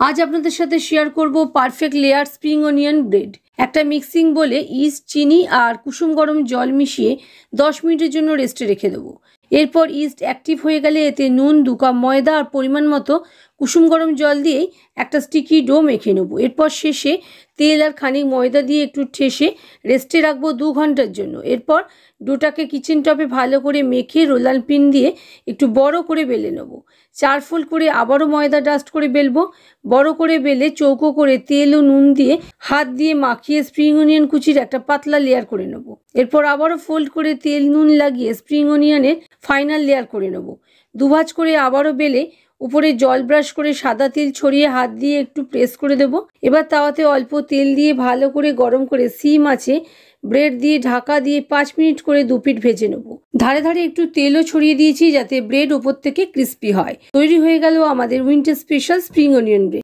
আজ আপনাদের সাথে শেয়ার করব perfect layer spring onion bread. একটা মিক্সিং বলে ইস্ট, চিনি আর কুসুম গরম জল মিশিয়ে 10 মিনিটের জন্য রেস্টে রেখে দেবো। এরপর ইস্ট অ্যাক্টিভ হয়ে গেলে এতে নুন, 2 কাপ ময়দা আর পরিমাণ মতো কুসুম গরম জল দিয়েই একটা স্টিকি ডো মেখে নেবো। এরপর শেষে তেল আর খানিক ময়দা দিয়ে একটু ঠেসে রেস্টে রাখবো 2 ঘন্টার জন্য। এরপর ডোটাকে কিচেন টপে ভালো করে মেখে রোলার পিন দিয়ে একটু বড় করে বেলে নেবো। 4 ফোল্ড করে আবারও ময়দা ডাস্ট করে বেলবো। বড় করে বেলে চৌকো করে তেল ও নুন দিয়ে হাত দিয়ে মাখিয়ে স্প্রিং অনিয়ন কুচির একটা পাতলা লেয়ার করে নেব। এরপর আবারও ফোল্ড করে তেল নুন লাগিয়ে স্প্রিং অনিয়নের ফাইনাল লেয়ার করে নেব। দুভাজ করে আবারও বেলে উপরে জল ব্রাশ করে সাদা তেল ছড়িয়ে হাত দিয়ে একটু প্রেস করে দেব। এবার তাওয়াতে অল্প তেল দিয়ে ভালো করে গরম করে সিম আছে ব্রেড দিয়ে ঢাকা দিয়ে 5 মিনিট করে 2 পিঠ ভেজে নেব। ধারে ধারে একটু তেলও ছড়িয়ে দিয়েছি যাতে ব্রেড ওপর থেকে ক্রিস্পি হয়। তৈরি হয়ে গেল আমাদের winter special spring onion bread.